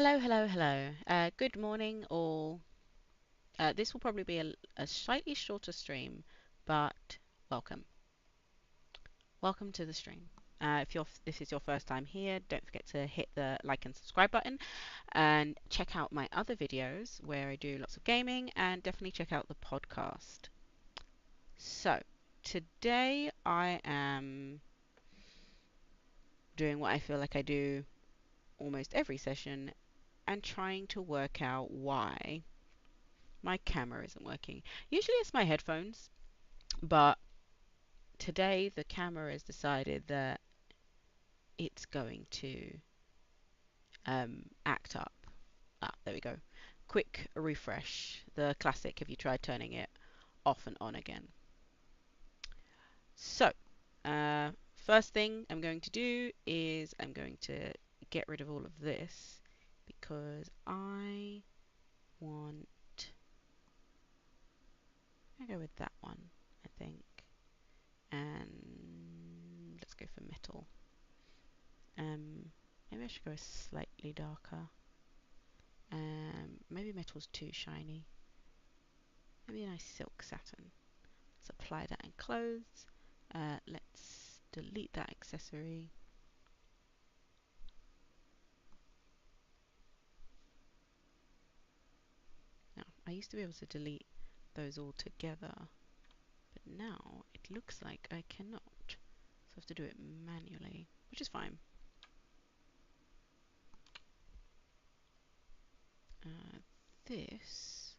Hello, hello, hello. Good morning, all. This will probably be a slightly shorter stream, but welcome. Welcome to the stream. If this is your first time here, don't forget to hit the like and subscribe button and check out my other videos where I do lots of gaming, and definitely check out the podcast. So, today I am doing what I feel like I do almost every session and trying to work out why my camera isn't working. Usually it's my headphones, but today the camera has decided that it's going to act up. Ah, there we go. Quick refresh. The classic if you try turning it off and on again. So, first thing I'm going to do is I'm going to get rid of all of this because I want to go with that one, I think. And let's go for metal. Maybe I should go slightly darker. Maybe metal's too shiny. Maybe a nice silk satin. Let's apply that in clothes. Let's delete that accessory. Now, I used to be able to delete those all together, but now it looks like I cannot. So I have to do it manually, which is fine. This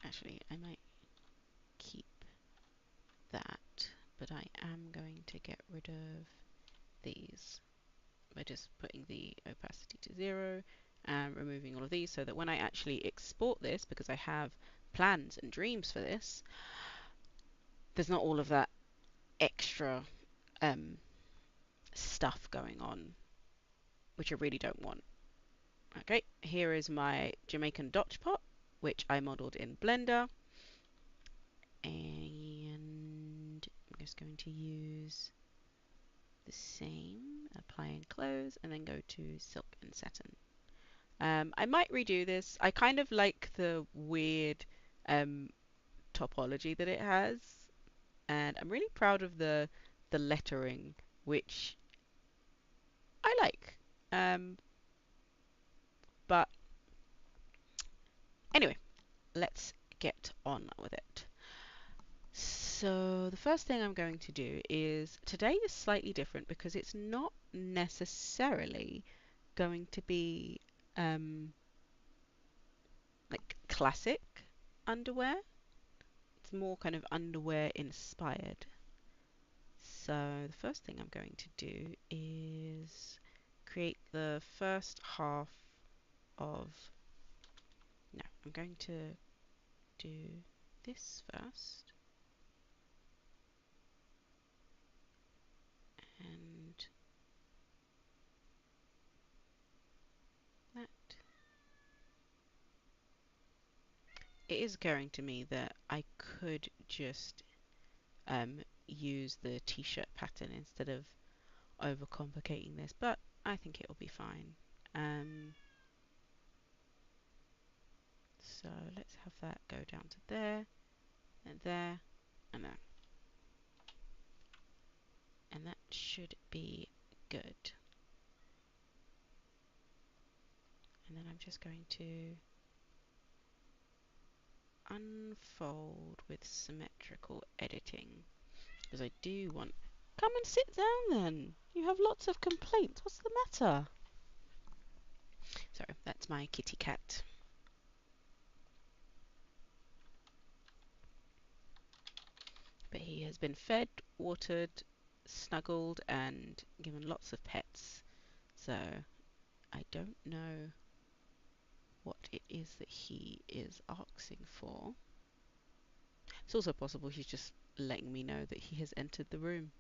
actually I might keep that, but I am going to get rid of these by just putting the opacity to 0 and removing all of these so that when I actually export this, because I have plans and dreams for this, there's not all of that extra stuff going on, which I really don't want. Okay, here is my Jamaican Dutch pot, which I modeled in Blender, and I'm just going to use the same, apply and close, and then go to silk and satin. I might redo this. I kind of like the weird um, topology that it has, and I'm really proud of the lettering, which I like. But anyway, let's get on with it. So the first thing I'm going to do is today is slightly different because it's not necessarily going to be like classic underwear. It's more kind of underwear inspired. So the first thing I'm going to do is create the first half of, no, I'm going to do this first and that. It is occurring to me that I could just use the t-shirt pattern instead of overcomplicating this, but I think it will be fine. So let's have that go down to there, and there, and there. And that should be good. And then I'm just going to unfold with symmetrical editing because I do want. Come and sit down then. You have lots of complaints. What's the matter? Sorry, that's my kitty cat. But he has been fed, watered, snuggled, and given lots of pets. So I don't know what it is that he is asking for. It's also possible he's just letting me know that he has entered the room.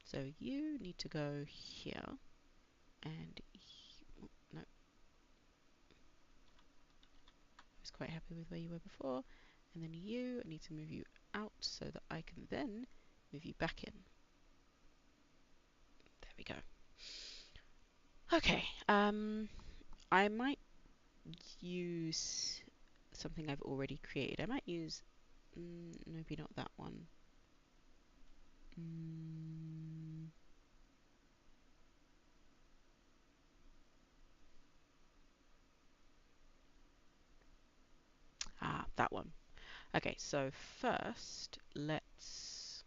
So you need to go here, and no, I was quite happy with where you were before, And then you, I need to move you out so that I can then move you back in. There we go. Okay, I might use something I've already created. I might use, maybe not that one. That one. Okay, so first let's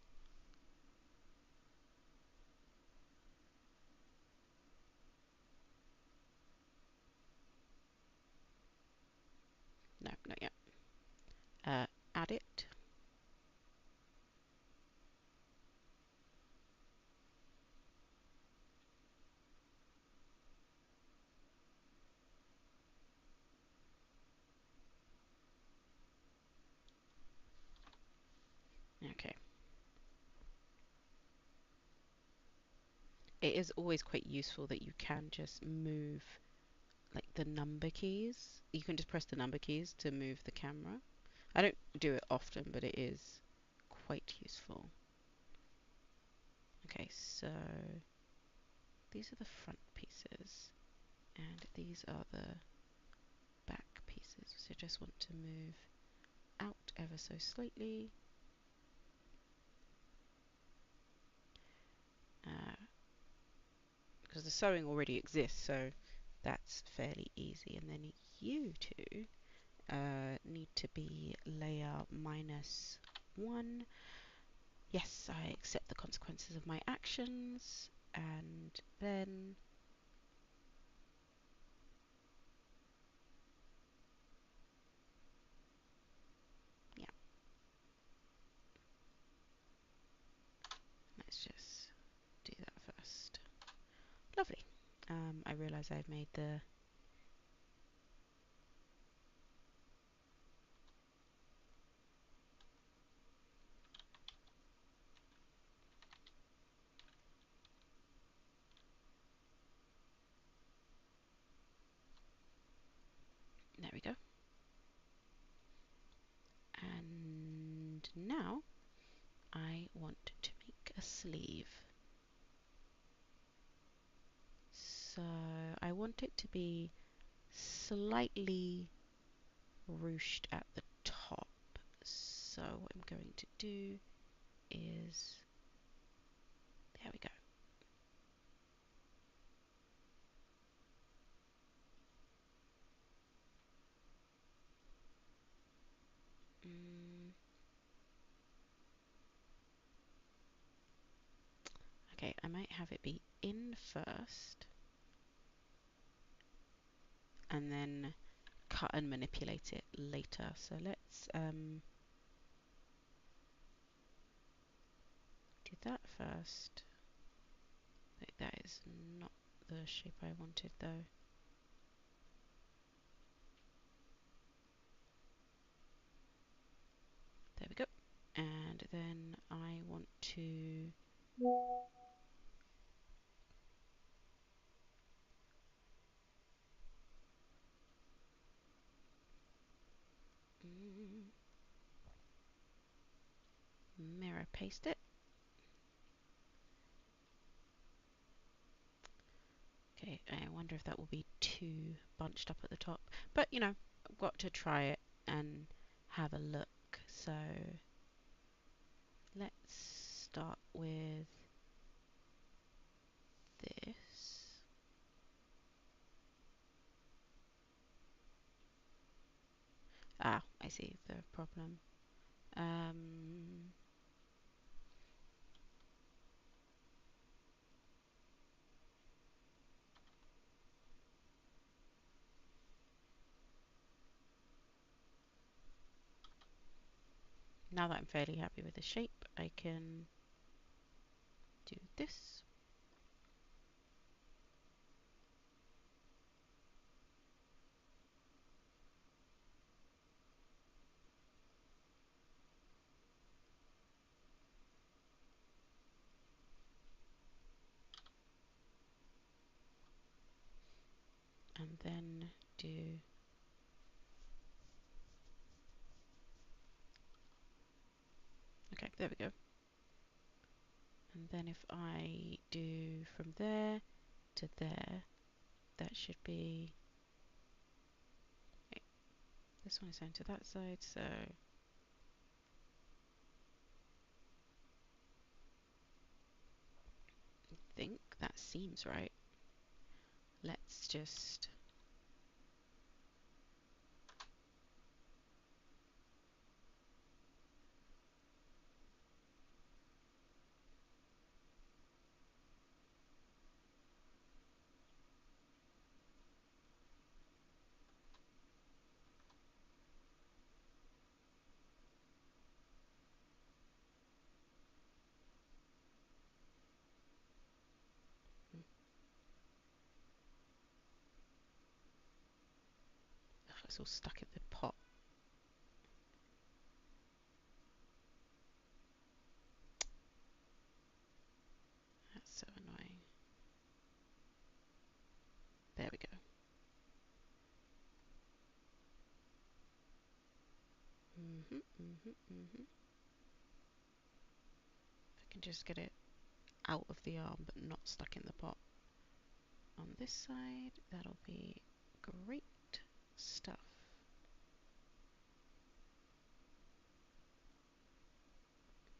no, not yet. Add it. Okay. It is always quite useful that you can just move like the number keys. You can just press the number keys to move the camera. I don't do it often, but it is quite useful. Okay, so these are the front pieces and these are the back pieces. So I just want to move out ever so slightly. Because the sewing already exists, so that's fairly easy. And then you two need to be layer -1. Yes, I accept the consequences of my actions, and then yeah, let's just do that first. Lovely. I realise I've made the there we go. And now I want to make a sleeve. So I want it to be slightly ruched at the top. So what I'm going to do is, there we go. Okay, I might have it be in first and then cut and manipulate it later. So let's do that first. That is not the shape I wanted though. There we go. And then I want to mirror paste it. Okay, I wonder if that will be too bunched up at the top. But, you know, I've got to try it and have a look. So let's start with this. Ah, I see the problem. Now that I'm fairly happy with the shape, I can do this. And then do There we go. And then if I do from there to there, that should be... Wait, this one is going to that side, so... I think that seems right. Let's just... Ugh, it's all stuck in the pot. That's so annoying. There we go. If I can just get it out of the arm but not stuck in the pot. On this side, that'll be great stuff.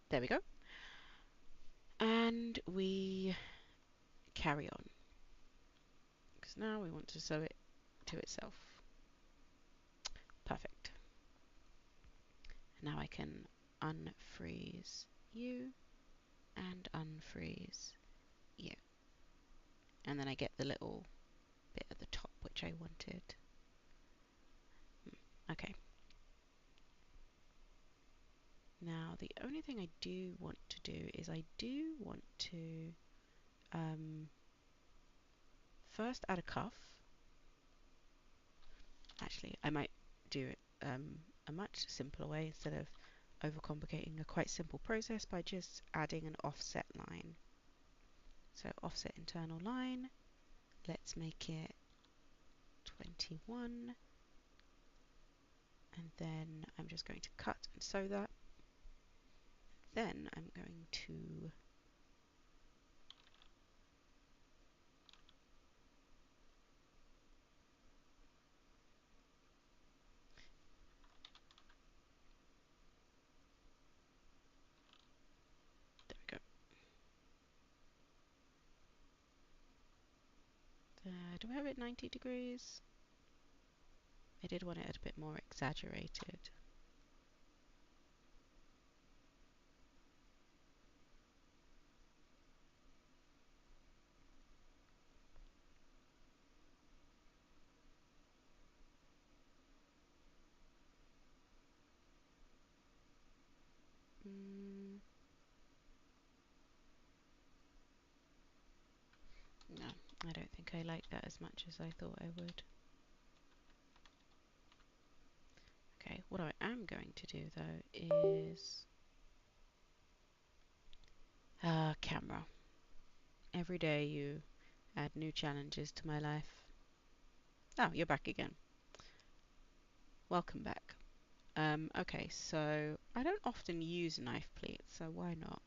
There we go. And we carry on. Because now we want to sew it to itself. Perfect. Now I can unfreeze you and unfreeze you. And then I get the little bit at the top which I wanted. Okay. Now the only thing I do want to do is I do want to first add a cuff. Actually, I might do it a much simpler way instead of overcomplicating a quite simple process by just adding an offset line. So offset internal line, let's make it 21, and then I'm just going to cut and sew that. Then I'm going to there we go. Do I have it 90 degrees? I did want it a bit more exaggerated. No, I don't think I like that as much as I thought I would. Okay, what I am going to do though is camera. Every day you add new challenges to my life. Oh, you're back again. Welcome back. Okay, so I don't often use knife pleats, so why not?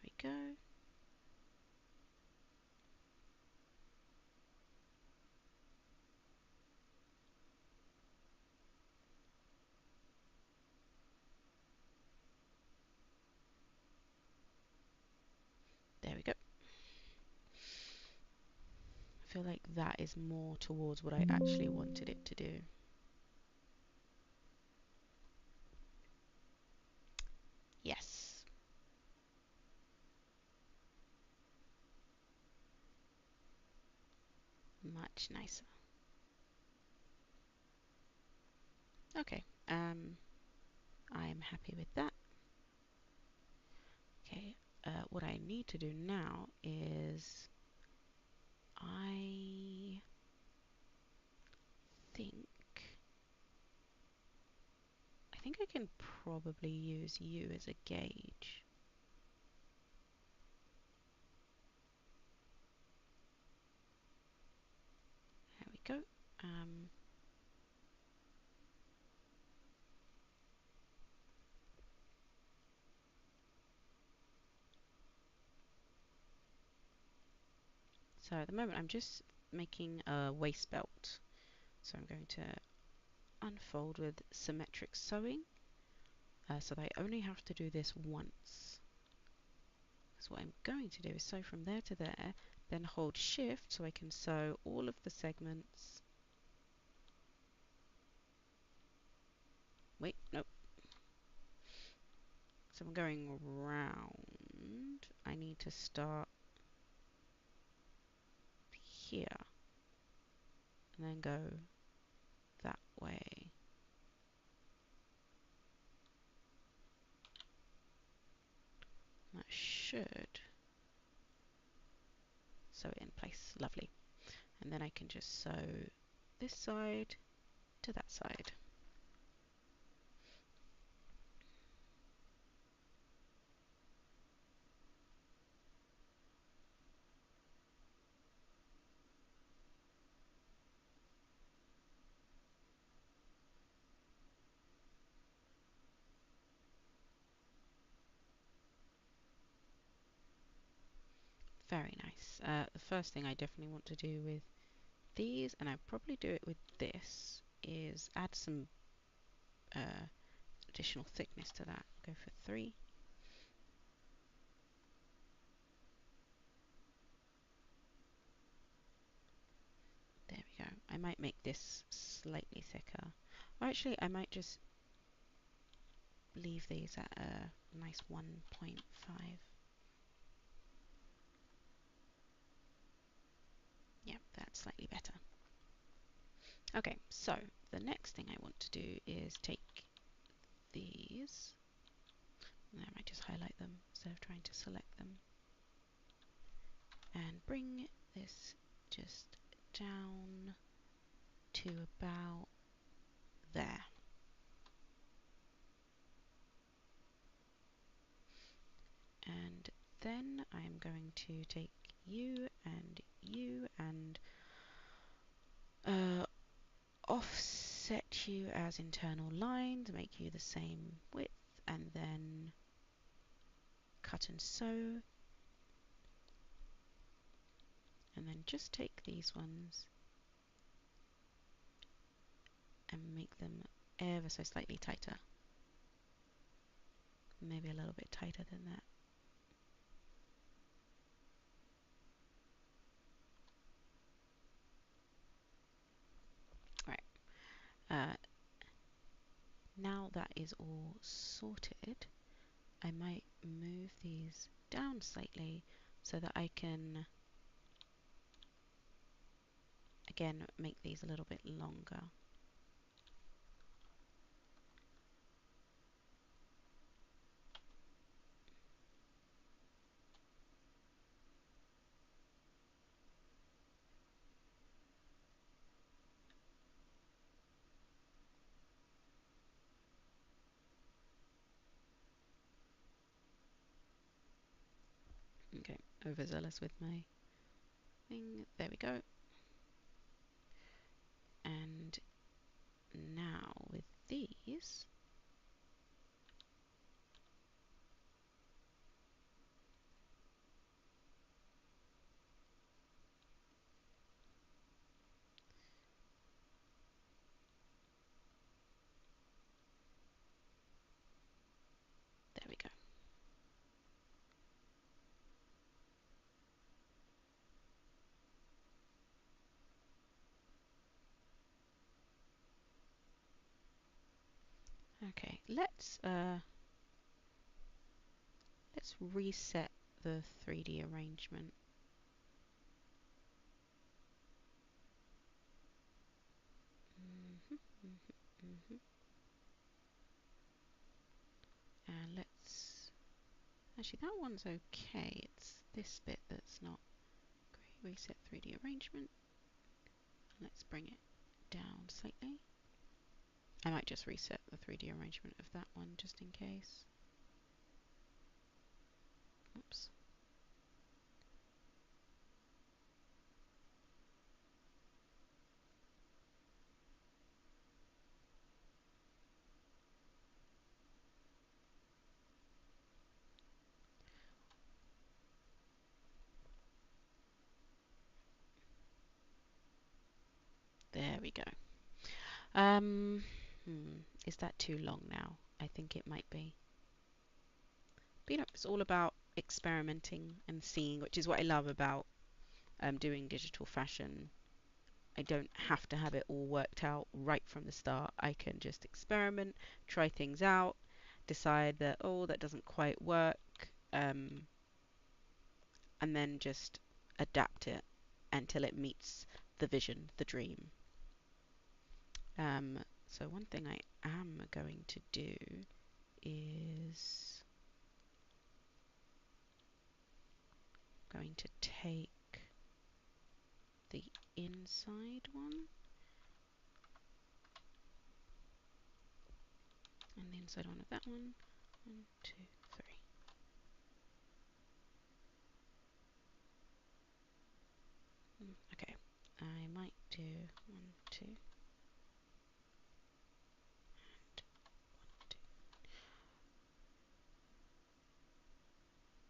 Here we go. There we go. I feel like that is more towards what I actually wanted it to do. Yes. Much nicer. Okay, I'm happy with that. Okay, what I need to do now is I think I can probably use you as a gauge. There we go. So at the moment I'm just making a waist belt. So I'm going to unfold with symmetric sewing. So that I only have to do this once. So what I'm going to do is sew from there to there, then hold shift so I can sew all of the segments. Wait, nope. So I'm going round. I need to start here and then go that way. That should sew it in place. Lovely. And then I can just sew this side to that side. Very nice. The first thing I definitely want to do with these, and I'll probably do it with this, is add some additional thickness to that. Go for 3. There we go. I might make this slightly thicker. Or actually, I might just leave these at a nice 1.5. Yeah, that's slightly better. Okay, so the next thing I want to do is take these, and I might just highlight them instead of trying to select them, and bring this just down to about there. And then I'm going to take you and offset you as internal lines, make you the same width, and then cut and sew. And then just take these ones and make them ever so slightly tighter. Maybe a little bit tighter than that. Right. Now that is all sorted, I might move these down slightly so that I can, again, make these a little bit longer. Okay, overzealous with my thing. There we go. And now with these, there we go. Okay, let's reset the 3D arrangement. And let's, actually that one's okay. It's this bit that's not great. Reset 3D arrangement. Let's bring it down slightly. I might just reset the 3D arrangement of that one just in case. Oops. There we go. Um, is that too long now? I think it might be. But you know, it's all about experimenting and seeing, which is what I love about doing digital fashion. I don't have to have it all worked out right from the start. I can just experiment, try things out, decide that, oh, that doesn't quite work, and then just adapt it until it meets the vision, the dream. So one thing I am going to do is going to take the inside one and the inside one of that one. 1, 2, 3. Okay, I might do 1, 2, and 1, 2.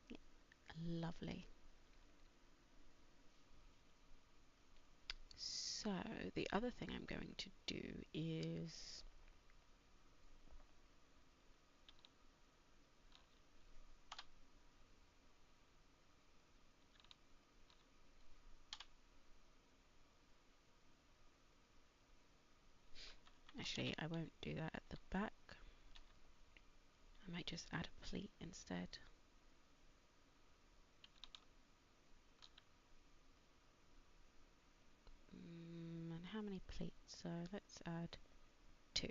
Yeah, lovely. So the other thing I'm going to do is actually I won't do that at the back. I might just add a pleat instead. And how many pleats? So let's add 2.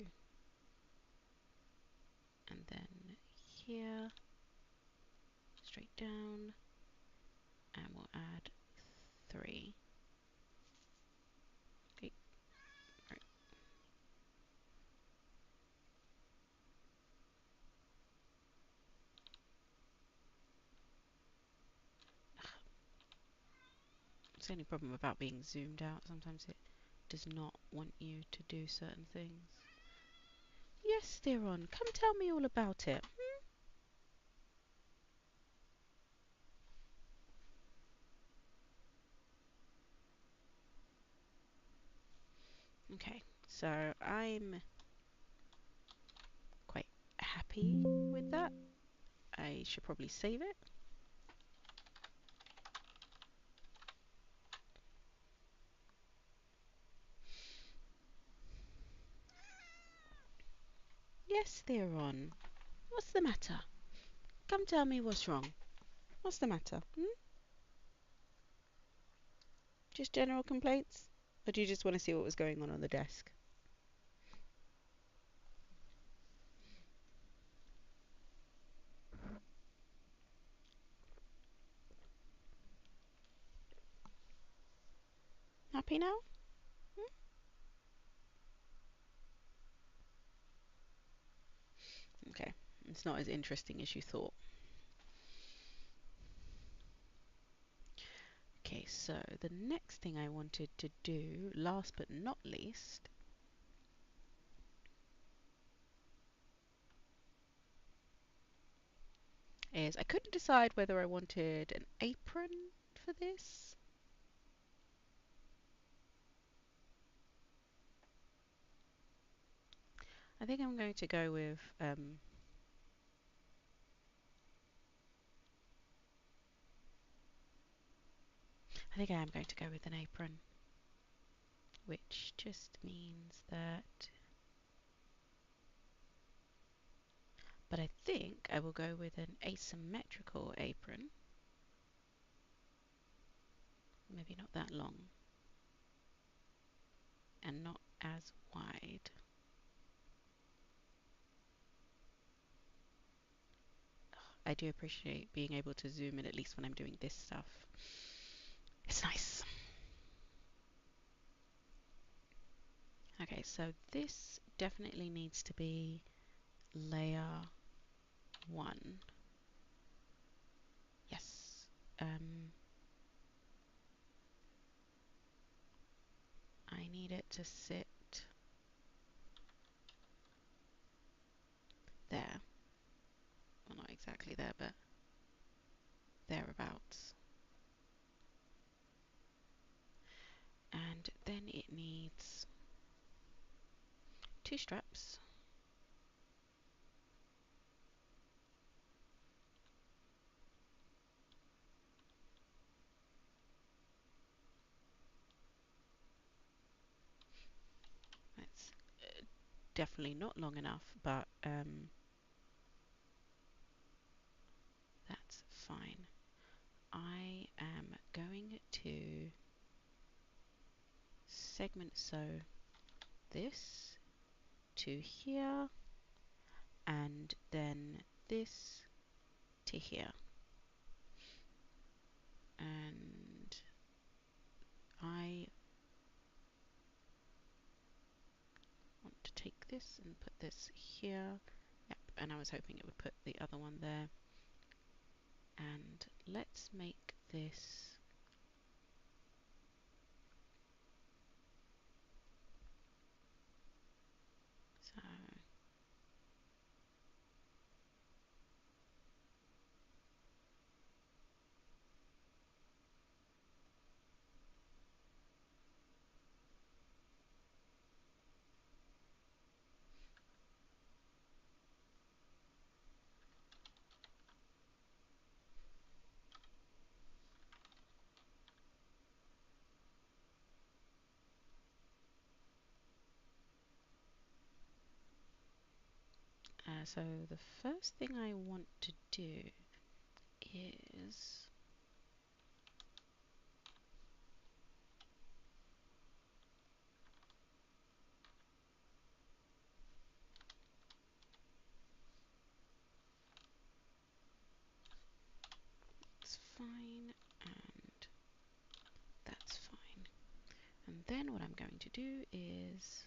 And then here, straight down, and we'll add 3. Okay, right. It's the only problem about being zoomed out. Sometimes it does not want you to do certain things. Yes, Theron, come tell me all about it. Okay, so I'm quite happy with that. I should probably save it. Yes, Theron. What's the matter? Come tell me what's wrong. What's the matter? Just general complaints? Or do you just want to see what was going on the desk? Happy now? Okay, it's not as interesting as you thought. Okay, so the next thing I wanted to do, last but not least, is I couldn't decide whether I wanted an apron for this. I think I'm going to go with I think I am going to go with an apron, which just means that, but I think I will go with an asymmetrical apron, maybe not that long and not as wide. I do appreciate being able to zoom in, at least when I'm doing this stuff. It's nice. Okay, so this definitely needs to be layer 1. Yes. I need it to sit there. Well, not exactly there, but thereabouts. And then it needs 2 straps. It's definitely not long enough, but that's fine. I am going to segment sew this to here and then this to here, and I want to take this and put this here. Yep, and I was hoping it would put the other one there. And let's make this so. So the first thing I want to do is it's fine and that's fine. And then what I'm going to do is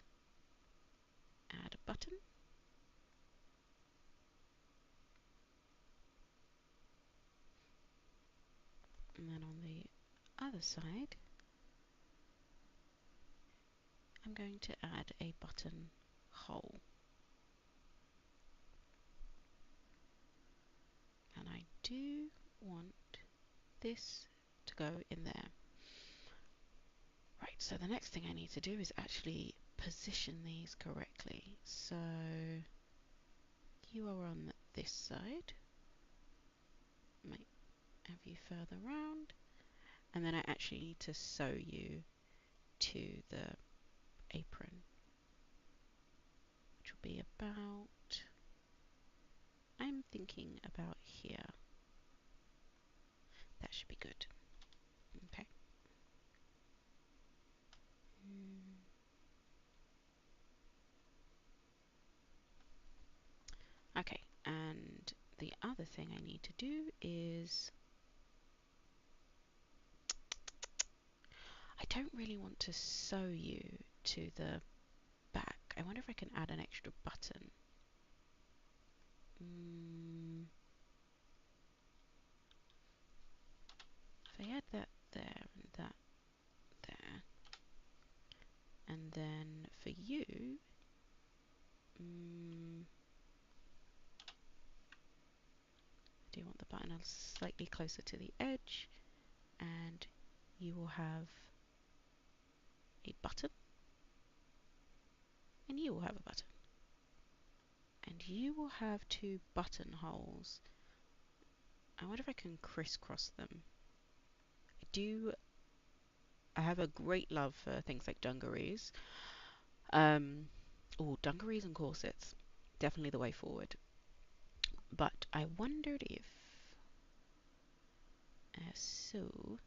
add a button. And then on the other side, I'm going to add a button hole. And I do want this to go in there. Right, so the next thing I need to do is actually position these correctly. So you are on this side. Might have you further round. And then I actually need to sew you to the apron, which will be about, I'm thinking about here. That should be good. Okay. Okay, and the other thing I need to do is, I don't really want to sew you to the back. I wonder if I can add an extra button. If I add that there and that there, and then for you, do you want the button slightly closer to the edge, and you will have a button, and you will have a button, and you will have 2 buttonholes. I wonder if I can crisscross them. I have a great love for things like dungarees. Dungarees and corsets, definitely the way forward. But I wondered if, so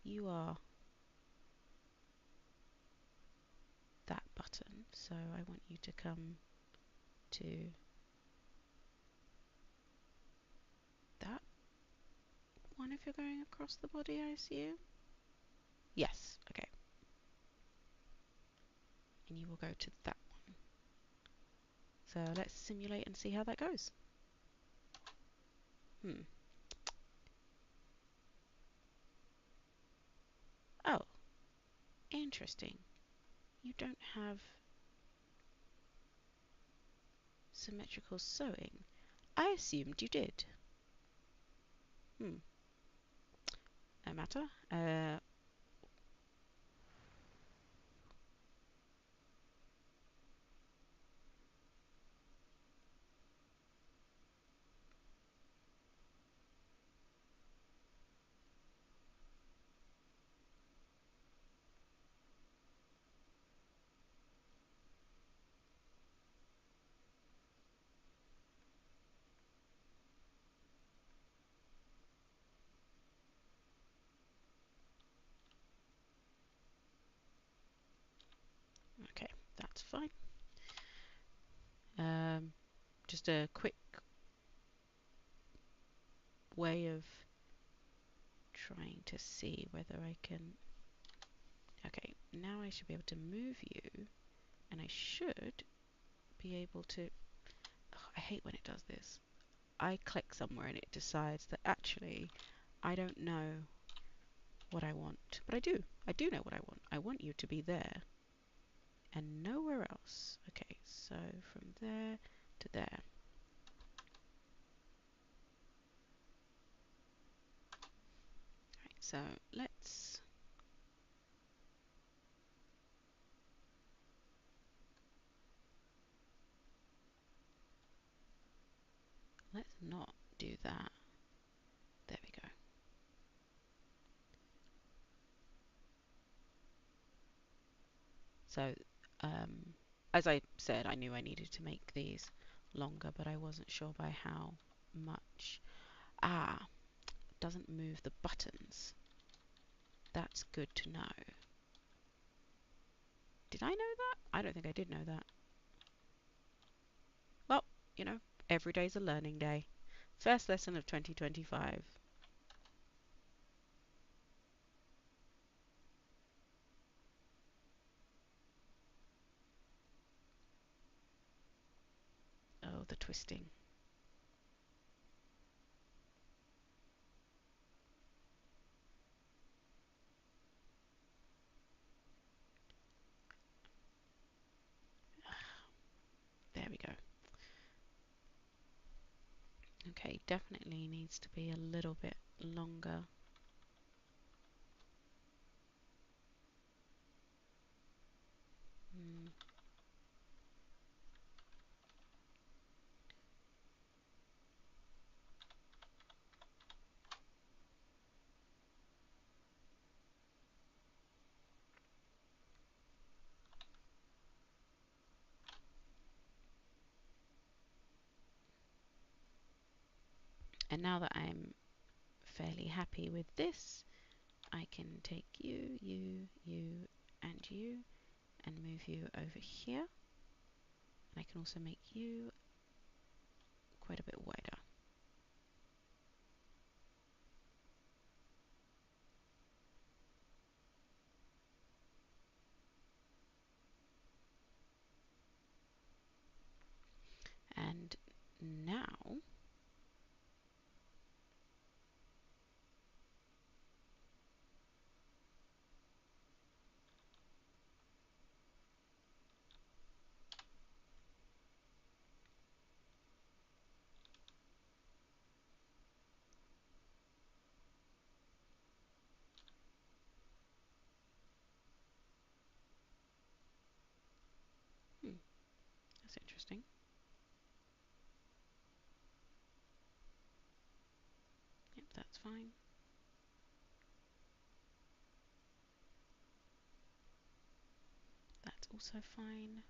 you are that button, so I want you to come to that one if you're going across the body, I assume. Yes, okay. And you will go to that one. So let's simulate and see how that goes. Oh, interesting. You don't have symmetrical sewing. I assumed you did. No matter. that's fine. Just a quick way of trying to see whether I can. Okay, now I should be able to move you, and I should be able to. Oh, I hate when it does this. I click somewhere and it decides that actually I don't know what I want, but I do. I do know what I want. I want you to be there and nowhere else. Okay, so from there to there. Right, so let's not do that. There we go. So as I said, I knew I needed to make these longer, but I wasn't sure by how much. Ah, doesn't move the buttons. That's good to know. Did I know that? I don't think I did know that. Well, you know, every day's a learning day. First lesson of 2025. Oh, the twisting. There we go. Okay, definitely needs to be a little bit longer. Mm. And now that I'm fairly happy with this, I can take you, you, you, and you, and move you over here. And I can also make you quite a bit wider. And now that's interesting. Yep, that's fine. That's also fine.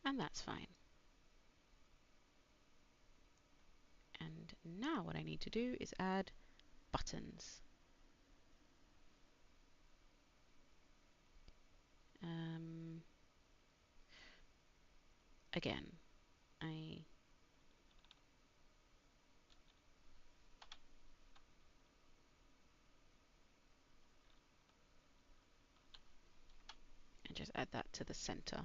And that's fine. And now what I need to do is add buttons. Again, I and just add that to the center.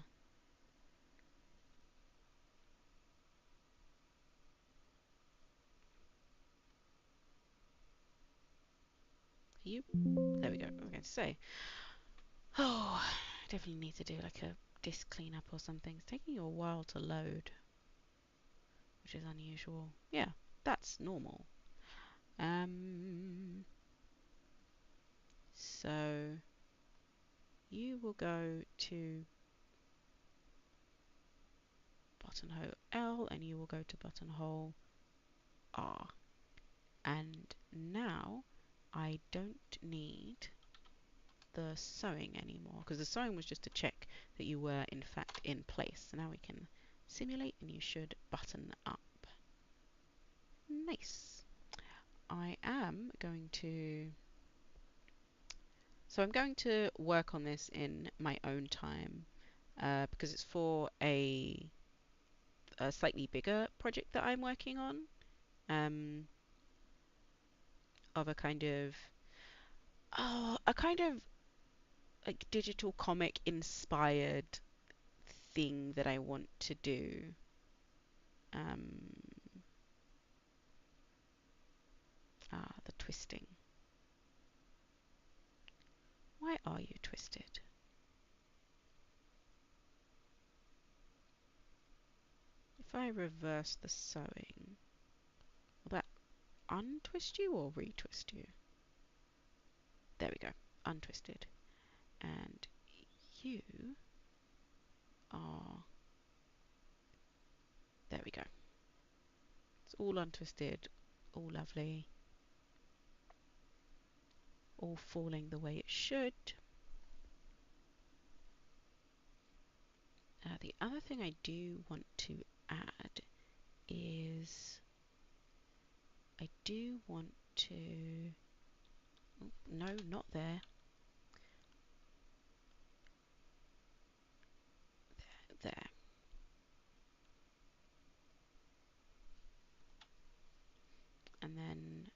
You, there we go. I was going to say, oh, I definitely need to do like a disk cleanup or something. It's taking you a while to load, which is unusual. Yeah, that's normal. So you will go to buttonhole L and you will go to buttonhole are. And now I don't need the sewing anymore, because the sewing was just to check that you were in fact in place. So now we can simulate and you should button up. Nice. I am going to, so I'm going to work on this in my own time because it's for a slightly bigger project that I'm working on, of a kind of like digital comic inspired thing that I want to do. The twisting. Why are you twisted? If I reverse the sewing, will that untwist you or retwist you? There we go, untwisted. And you are, there we go. It's all untwisted, all lovely, all falling the way it should. The other thing I do want to add is I do want to, oh, no, not there, there. And then,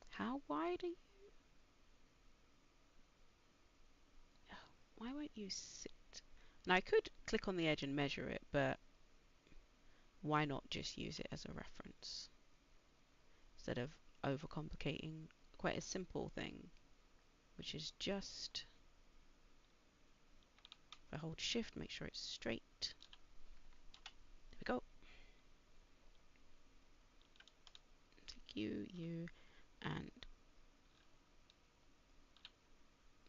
how wide are you? Oh, why won't you sit? Now I could click on the edge and measure it, but why not just use it as a reference instead of overcomplicating quite a simple thing, which is just, if I hold shift, make sure it's straight. There we go. Take you, and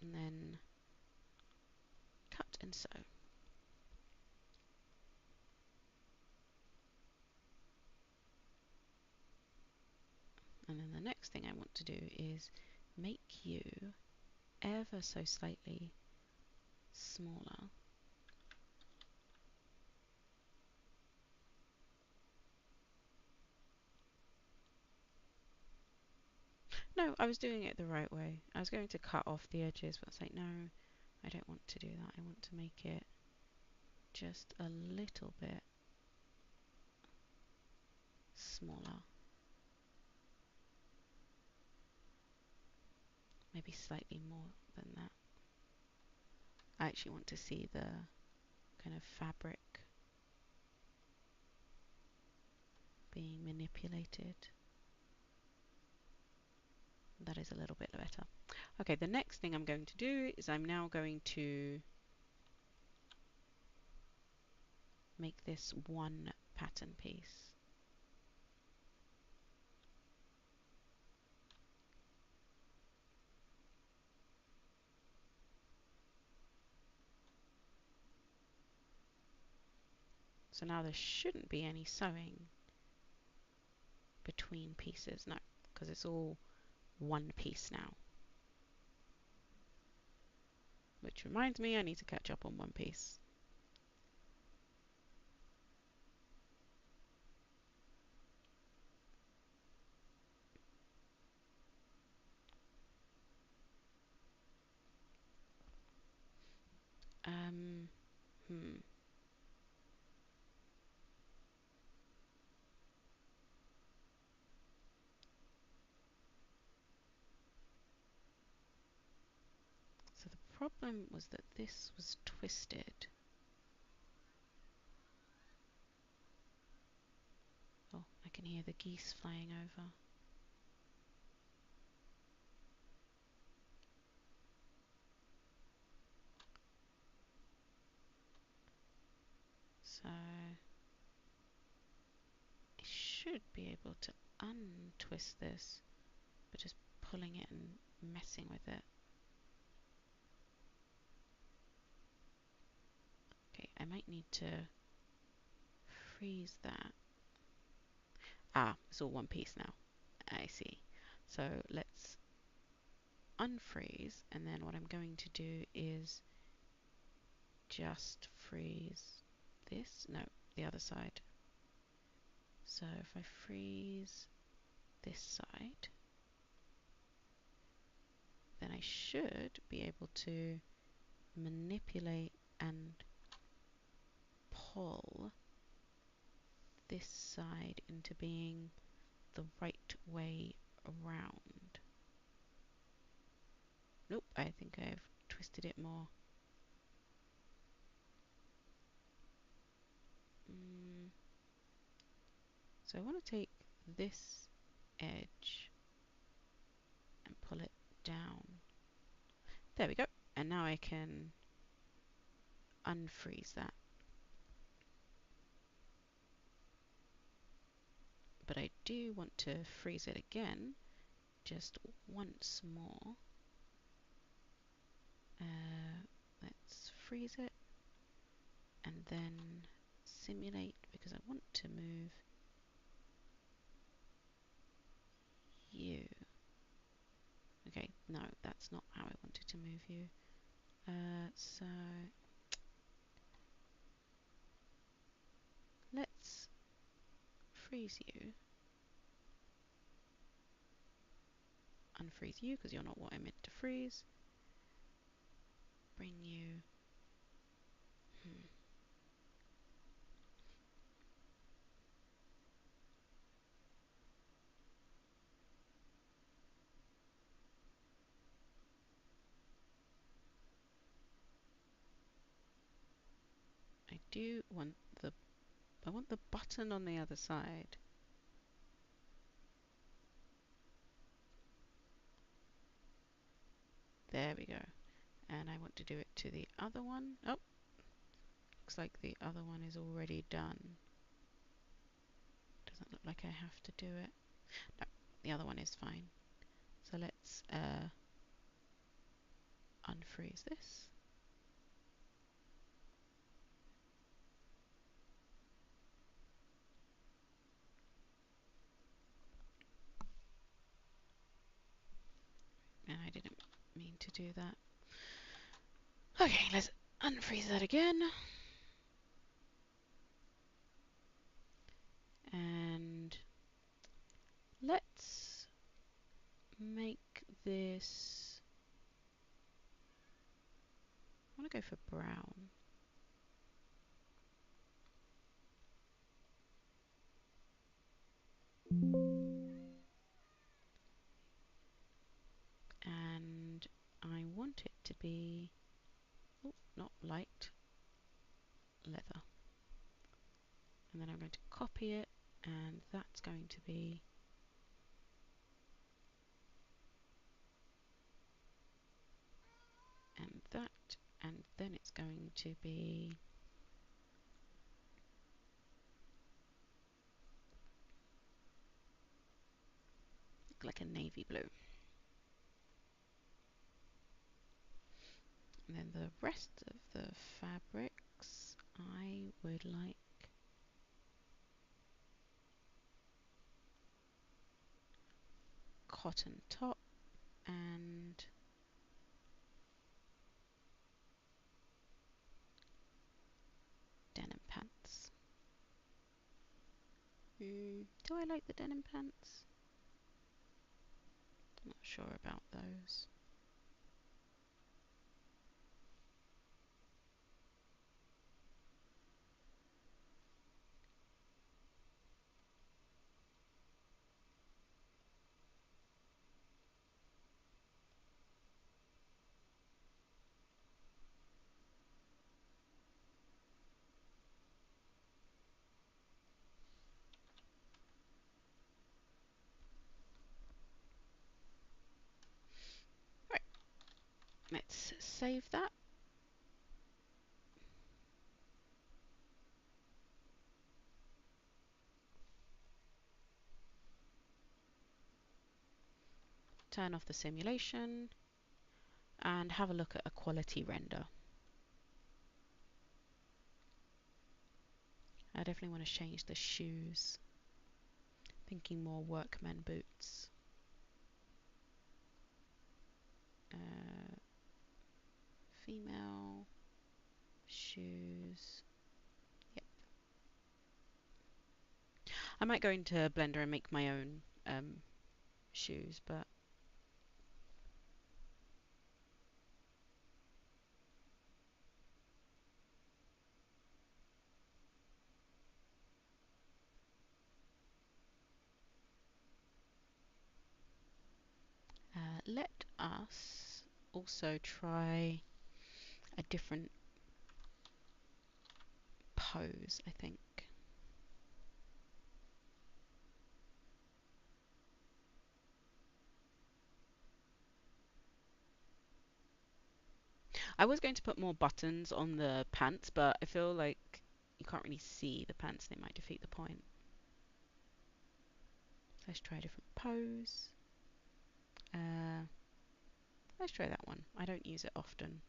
then cut and sew. And then the next thing I want to do is make you ever so slightly smaller. No, I was doing it the right way. I was going to cut off the edges, but I was like, no, I don't want to do that. I want to make it just a little bit smaller. Maybe slightly more than that. I actually want to see the kind of fabric being manipulated. That is a little bit better. Okay, the next thing I'm going to do is I'm now going to make this one pattern piece. So now there shouldn't be any sewing between pieces, no, because it's all one piece now. Which reminds me, I need to catch up on One Piece. Hmm. So the problem was that this was twisted. Oh, I can hear the geese flying over. So I should be able to untwist this, but just pulling it and messing with it. Okay, I might need to freeze that. Ah, it's all one piece now. I see. So let's unfreeze, and then what I'm going to do is just freeze this. No, the other side. So if I freeze this side, then I should be able to manipulate and pull this side into being the right way around. Nope, I think I've twisted it more. So I want to take this edge and pull it down. There we go. And now I can unfreeze that. But I do want to freeze it again, just once more. Let's freeze it and then simulate, because I want to move you. Okay, no, that's not how I wanted to move you. So let's freeze you, unfreeze you because you're not what I meant to freeze. Bring you. I do want I want the button on the other side. There we go. And I want to do it to the other one. Oh, looks like the other one is already done. Doesn't look like I have to do it. No, the other one is fine. So let's unfreeze this. And I didn't mean to do that. Okay, let's unfreeze that again. And let's make this, I want to go for brown. And I want it to be, oh, not light, leather. And then I'm going to copy it, and that's going to be and that, and then it's going to be like a navy blue. And then the rest of the fabrics I would like cotton top and denim pants. Do I like the denim pants? I'm not sure about those. Right, let's save that. Turn off the simulation and have a look at a quality render. I definitely want to change the shoes. Thinking more workmen boots. Female shoes. Yep. I might go into Blender and make my own shoes, but let us also try a different pose, I think. I was going to put more buttons on the pants, but I feel like you can't really see the pants and it might defeat the point. Let's try a different pose. Uh, let's try that one. I don't use it often.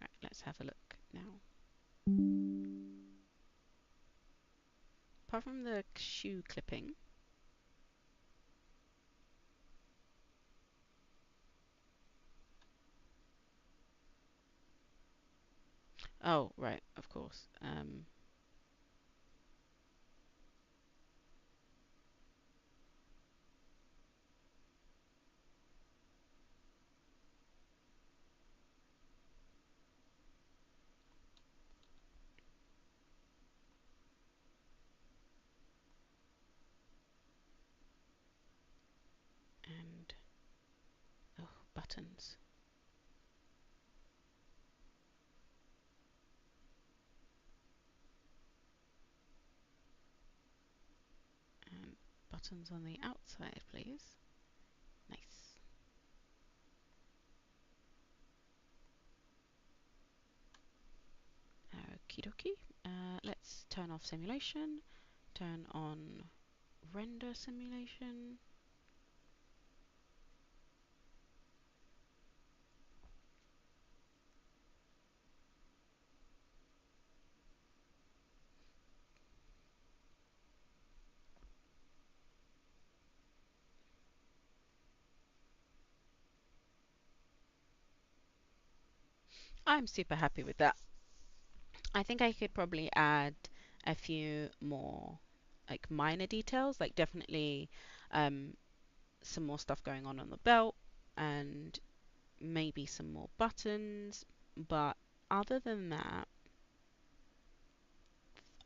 Right, let's have a look now. Apart from the shoe clipping, oh, right, of course. And, oh, buttons. And buttons on the outside, please. Nice. Okie dokie. Let's turn off simulation. Turn on render simulation. I'm super happy with that. I think I could probably add a few more like minor details, like definitely um, some more stuff going on the belt and maybe some more buttons. But other than that,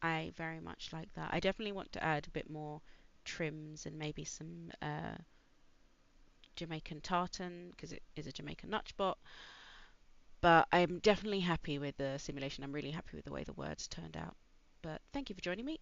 I very much like that. I definitely want to add a bit more trims and maybe some Jamaican tartan because it is a Jamaican nutshbot. But I'm definitely happy with the simulation. I'm really happy with the way the words turned out. But thank you for joining me.